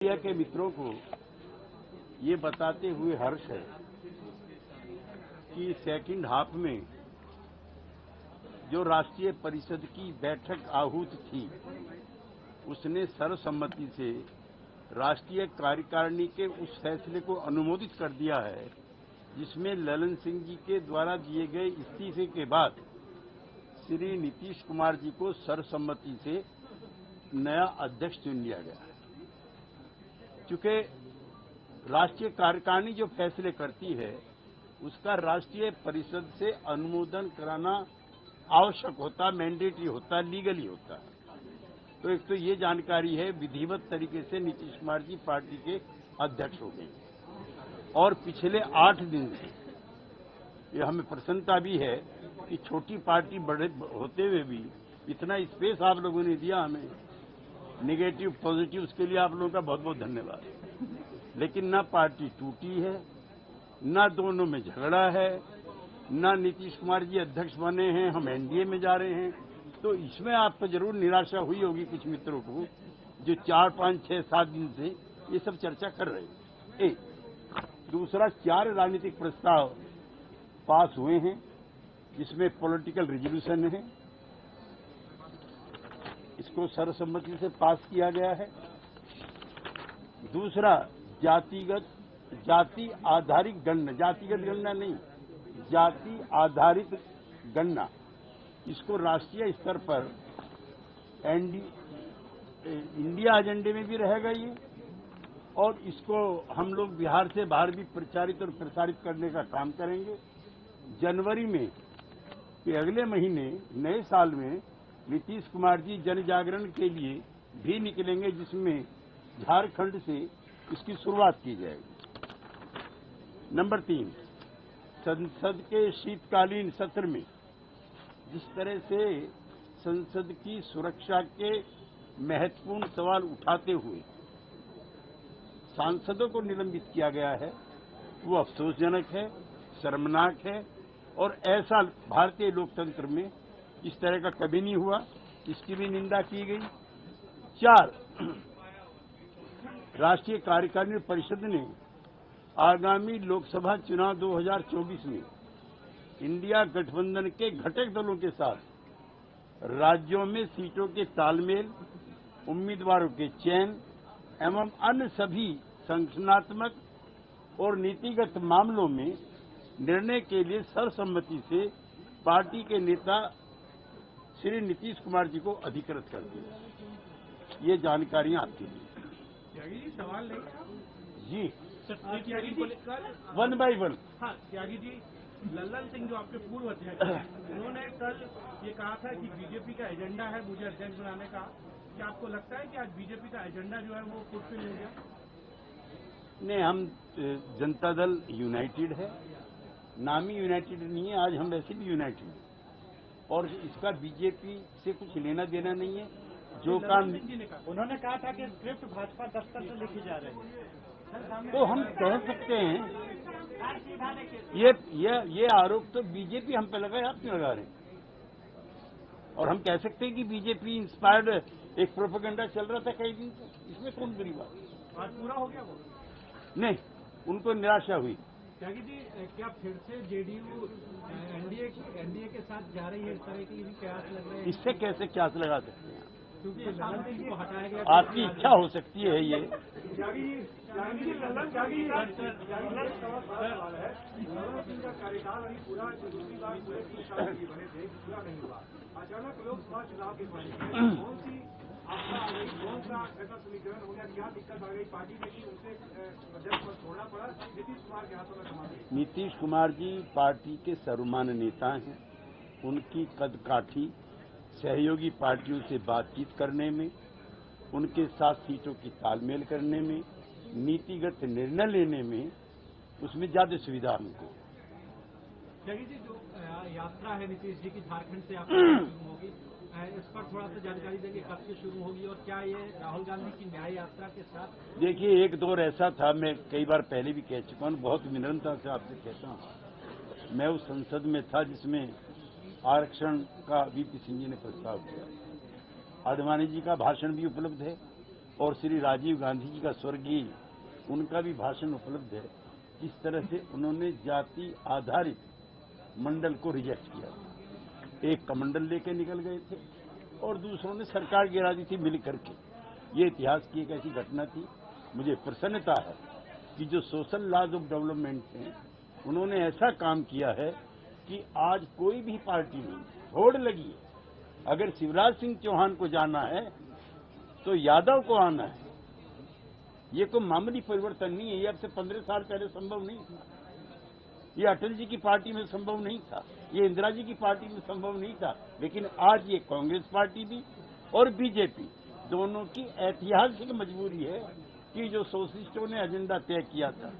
Media के मित्रों को ये बताते हुए हर्ष है कि सेकंड हाफ में जो राष्ट्रीय परिषद की बैठक आहूत थी उसने सर्वसम्मति से राष्ट्रीय कार्यकारिणी के उस फैसले को अनुमोदित कर दिया है जिसमें ललन सिंह जी के द्वारा दिए गए इस्तीफे के बाद श्री नीतीश कुमार जी को सर्वसम्मति से नया अध्यक्ष चुन लिया गया है। चूंकि राष्ट्रीय कार्यकारिणी जो फैसले करती है उसका राष्ट्रीय परिषद से अनुमोदन कराना आवश्यक होता, मैंडेटरी होता, लीगली होता। तो एक तो ये जानकारी है, विधिवत तरीके से नीतीश कुमार जी पार्टी के अध्यक्ष हो गए और पिछले 8 दिन से ये हमें प्रसन्नता भी है कि छोटी पार्टी बड़े होते हुए भी इतना स्पेस आप लोगों ने दिया हमें, नेगेटिव पॉजिटिव, उसके लिए आप लोगों का बहुत बहुत धन्यवाद। लेकिन न पार्टी टूटी है, न दोनों में झगड़ा है, न नीतीश कुमार जी अध्यक्ष बने हैं, हम एनडीए में जा रहे हैं। तो इसमें आपको जरूर निराशा हुई होगी कुछ मित्रों को जो 4, 5, 6, 7 दिन से ये सब चर्चा कर रहे हैं। एक दूसरा, 4 राजनीतिक प्रस्ताव पास हुए हैं जिसमें पॉलिटिकल रेजोल्यूशन है, इसको सर्वसम्मति से पास किया गया है। दूसरा, जाति आधारित गणना, जातिगत गणना नहीं, जाति आधारित गणना, इसको राष्ट्रीय स्तर पर इंडिया एजेंडे में भी रहेगा ये, और इसको हम लोग बिहार से बाहर भी प्रचारित और प्रसारित करने का काम करेंगे। जनवरी में कि अगले महीने नए साल में नीतीश कुमार जी जन जागरण के लिए भी निकलेंगे जिसमें झारखंड से इसकी शुरुआत की जाएगी। नंबर 3, संसद के शीतकालीन सत्र में जिस तरह से संसद की सुरक्षा के महत्वपूर्ण सवाल उठाते हुए सांसदों को निलंबित किया गया है वो अफसोसजनक है, शर्मनाक है, और ऐसा भारतीय लोकतंत्र में इस तरह का कभी नहीं हुआ, इसकी भी निंदा की गई। 4, राष्ट्रीय कार्यकारिणी परिषद ने आगामी लोकसभा चुनाव 2024 में इंडिया गठबंधन के घटक दलों के साथ राज्यों में सीटों के तालमेल, उम्मीदवारों के चयन एवं अन्य सभी संगठनात्मक और नीतिगत मामलों में निर्णय के लिए सर्वसम्मति से पार्टी के नेता श्री नीतीश कुमार जी को अधिकृत कर दिया। ये जानकारियां आपके लिए। त्यागी जी, सवाल नहीं जी, त्यागी जी, 1 by 1। हाँ, त्यागी जी, लल्लन सिंह जो आपके पूर्व अध्यक्ष हैं, उन्होंने कल ये कहा था कि बीजेपी का एजेंडा है मुझे अध्यक्ष बनाने का। क्या आपको लगता है कि आज बीजेपी का एजेंडा जो है वो फुलफिल हो गया? नहीं, हम जनता दल यूनाइटेड है, नाम ही यूनाइटेड नहीं है, आज हम वैसे भी यूनाइटेड हैं और इसका बीजेपी से कुछ लेना देना नहीं है। जो काम उन्होंने कहा था कि स्क्रिप्ट भाजपा दफ्तर से लिखी जा रही है, तो हम कह सकते हैं, ये आरोप तो बीजेपी हम पे लगाए, आप क्यों लगा रहे हैं? और हम कह सकते हैं कि बीजेपी इंस्पायर्ड एक प्रोपेगेंडा चल रहा था कई दिन से, इसमें कौन बड़ी बात? आज पूरा हो गया वो? नहीं, उनको निराशा हुई। त्यागी जी, क्या फिर से जेडीयू एनडीए के साथ जा रही है, इस तरह की भी कयास लग रहे हैं? इससे कैसे क्यास लगा सकते हैं? क्योंकि ललन सिंह को हटाया गया, आपकी इच्छा हो सकती है ये। कार्यकाल अभी पूरा दूसरी बार पूरे 3 साल के बने थे, पूरा नहीं हुआ। अचानक लोकसभा चुनाव के पहले कौन सी आपका आ गई, कौन सा ऐसा समीकरण हो गया, क्या दिक्कत आ गई पार्टी में कि उनसे अध्यक्ष पद छोड़ना पड़ा, नीतीश कुमार के हाथों में संभाल गई? नीतीश कुमार जी पार्टी के सर्वमान्य नेता हैं, उनकी कदकाठी सहयोगी पार्टियों से बातचीत करने में, उनके साथ सीटों की तालमेल करने में, नीतिगत निर्णय लेने में, उसमें ज्यादा सुविधा हमको। त्यागी जी, जो यात्रा है नीतीश जी की झारखंड से आपकी शुरू होगी, इस पर थोड़ा सा जानकारी देंगे, कब से शुरू होगी और क्या ये राहुल गांधी की न्याय यात्रा के साथ? देखिए, एक दौर ऐसा था, मैं कई बार पहले भी कह चुका हूं, बहुत विनम्रता से आपसे कहता हूं, मैं उस संसद में था जिसमें आरक्षण का वीपी सिंह जी ने प्रस्ताव किया। आडवाणी जी का भाषण भी उपलब्ध है और श्री राजीव गांधी जी का स्वर्गीय उनका भी भाषण उपलब्ध है, किस तरह से उन्होंने जाति आधारित मंडल को रिजेक्ट किया। एक कमंडल लेके निकल गए थे और दूसरों ने सरकार गिरा दी थी मिल करके। ये इतिहास की एक ऐसी घटना थी। मुझे प्रसन्नता है कि जो सोशल लॉज ऑफ डेवलपमेंट हैं उन्होंने ऐसा काम किया है कि आज कोई भी पार्टी नहीं, होड़ लगी है। अगर शिवराज सिंह चौहान को जाना है तो यादव को आना है। ये कोई मामूली परिवर्तन नहीं है। ये अब से 15 साल पहले संभव नहीं था। ये अटल जी की पार्टी में संभव नहीं था, ये इंदिरा जी की पार्टी में संभव नहीं था। लेकिन आज ये कांग्रेस पार्टी भी और बीजेपी दोनों की ऐतिहासिक मजबूरी है कि जो सोशलिस्टों ने एजेंडा तय किया था,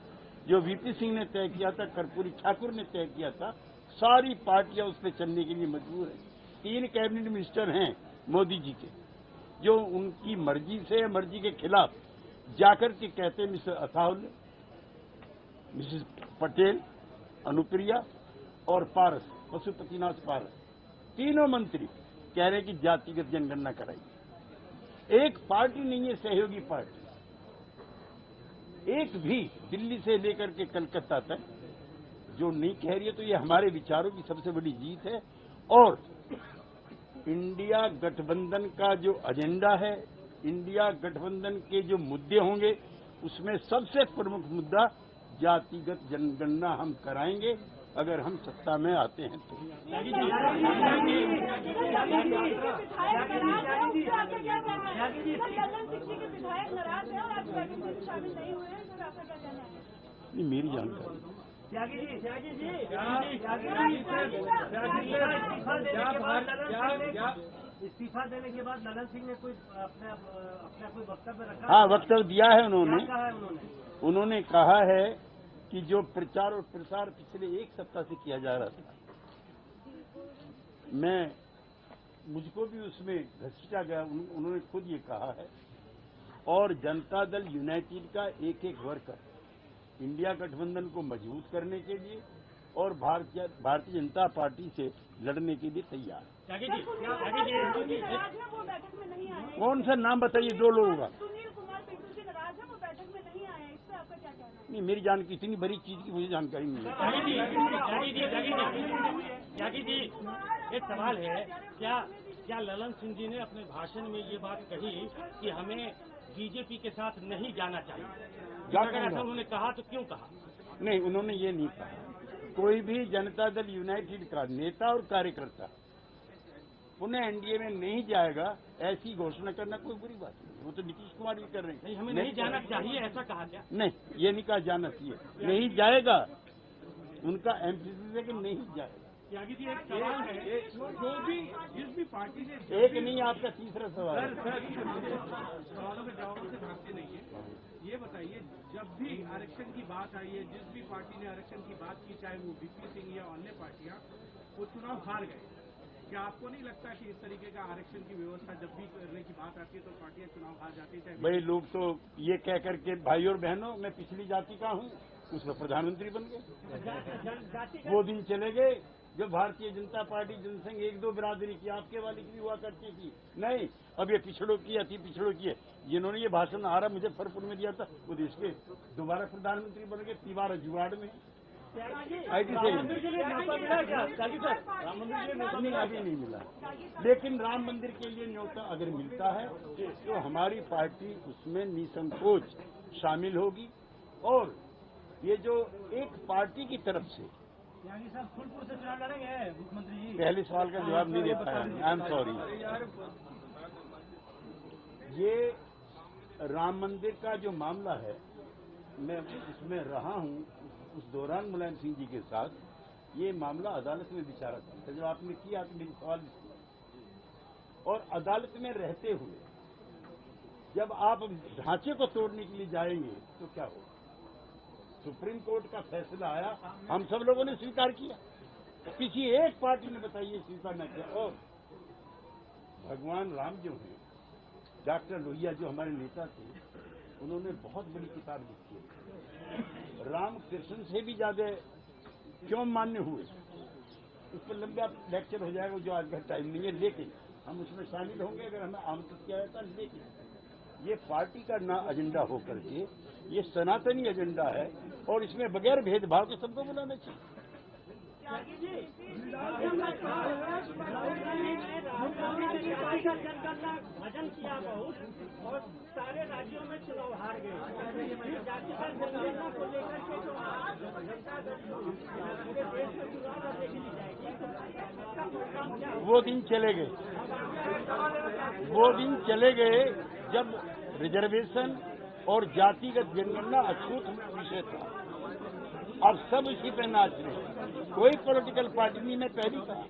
जो वीपी सिंह ने तय किया था, कर्पूरी ठाकुर ने तय किया था, सारी पार्टियां उस पर चलने के लिए मजबूर है। 3 कैबिनेट मिनिस्टर हैं मोदी जी के, जो उनकी मर्जी से मर्जी के खिलाफ जाकर के कहते हैं, मिस्टर अताउल, मिसेस पटेल, अनुप्रिया और पारस, पशुपतिनाथ पारस, तीनों मंत्री कह रहे हैं कि जातिगत जनगणना कराइए। एक पार्टी नहीं है सहयोगी पार्टी, एक भी दिल्ली से लेकर के कलकत्ता तक जो नहीं कह रही है। तो ये हमारे विचारों की सबसे बड़ी जीत है। और इंडिया गठबंधन का जो एजेंडा है, इंडिया गठबंधन के जो मुद्दे होंगे, उसमें सबसे प्रमुख मुद्दा जातिगत जनगणना हम कराएंगे अगर हम सत्ता में आते हैं तो। नहीं, मेरी जानकारी इस्तीफा देने के बाद ललन सिंह ने कोई अपना कोई वक्तव्य रखा? हाँ, वक्तव्य दिया है उन्होंने कहा है कि जो प्रचार और प्रसार पिछले 1 सप्ताह से किया जा रहा था, मुझको भी उसमें घसीटा गया। उन्होंने खुद ये कहा है। और जनता दल यूनाइटेड का एक वर्कर इंडिया गठबंधन को मजबूत करने के लिए और भारतीय जनता पार्टी से लड़ने के लिए तैयार है। कौन सा नाम बताइए 2 लोगों का? नहीं, मेरी जानकारी इतनी बड़ी चीज की मुझे जानकारी नहीं है। त्यागी जी, एक सवाल है, क्या ललन सिंह जी ने अपने भाषण में ये बात कही कि हमें बीजेपी के साथ नहीं जाना चाहिए? अगर ऐसा उन्होंने कहा तो क्यों कहा? नहीं, उन्होंने ये नहीं कहा। कोई भी जनता दल यूनाइटेड का नेता और कार्यकर्ता पुनः एनडीए में नहीं जाएगा, ऐसी घोषणा करना कोई बुरी बात नहीं। वो तो नीतीश कुमार भी कर रहे हैं। नहीं, हमें नहीं जाना चाहिए ऐसा कहा क्या? नहीं, ये नहीं कहा जाना चाहिए। नहीं जाएगा, उनका एमपीसी है कि नहीं जाएगा। त्यागी जी, एक सवाल है, जो भी जिस भी पार्टी ने एक नहीं, आपका तीसरा सवाल है। सवालों के जवाबों से भागते नहीं है। ये बताइए, जब भी आरक्षण की बात आई है, जिस भी पार्टी ने आरक्षण की बात की, चाहे वो वीपी सिंह या अन्य पार्टियां, वो चुनाव हार गए। क्या आपको नहीं लगता कि इस तरीके का आरक्षण की व्यवस्था जब भी करने की बात आती है तो पार्टियां चुनाव हार जाती है? भाई, लोग तो ये कह करके, भाई और बहनों, मैं पिछली जाति का हूँ, उसमें प्रधानमंत्री बन गए। वो दिन चले गए जो भारतीय जनता पार्टी जनसंघ 1-2 बिरादरी की, आपके वाली की भी हुआ करती थी। नहीं, अब ये पिछड़ों की, अति पिछड़ों की है। जिन्होंने ये भाषण आ रहा मुजफ्फरपुर में दिया था, वो देश के दोबारा प्रधानमंत्री बन गए, तिवारा जुगाड़ में। राम मंदिर के लिए न्योता मिला क्या? राम मंदिर के लिए नहीं, अभी नहीं मिला। लेकिन राम मंदिर के लिए न्योता अगर मिलता है तो हमारी पार्टी उसमें निसंकोच शामिल होगी। और ये जो एक पार्टी की तरफ से, त्यागी साहब फूलपुर से चुनाव लड़ेंगे मुख्यमंत्री जी? पहले सवाल का जवाब नहीं दे पाया। I am sorry. ये राम मंदिर का जो मामला है, मैं उसमें रहा हूं। उस दौरान मुलायम सिंह जी के साथ ये मामला अदालत में विचारा था। जब आपने किया तो मेरी सवाल, और अदालत में रहते हुए जब आप ढांचे को तोड़ने के लिए जाएंगे तो क्या होगा? सुप्रीम कोर्ट का फैसला आया, हम सब लोगों ने स्वीकार किया, किसी एक पार्टी ने बताइए स्वीकार न किया। और भगवान राम जो हैं, डॉक्टर लोहिया जो हमारे नेता थे, उन्होंने बहुत बड़ी किताब लिखी है। राम कृष्ण से भी ज्यादा क्यों मान्य हुए, उस पर लंबा लेक्चर हो जाएगा जो आज का टाइम नहीं है। लेकिन हम उसमें शामिल होंगे अगर हमें आमंत्रित किया जाता। लेकिन ये पार्टी का ना एजेंडा होकर के ये सनातनी एजेंडा है और इसमें बगैर भेदभाव के सबको बुलाना चाहिए। भजन किया बहुत और सारे राज्यों में चुनाव हार गए। जातिगत जनगणना को लेकर के जो पूरे देश में चुनाव देखी जाएगी, वो दिन चले गए, वो दिन चले गए जब रिजर्वेशन और जातिगत जनगणना अछूत विषय था। अब सब इसी पे नाच रहे हैं। कोई पॉलिटिकल पार्टी नहीं, मैं पहली कहा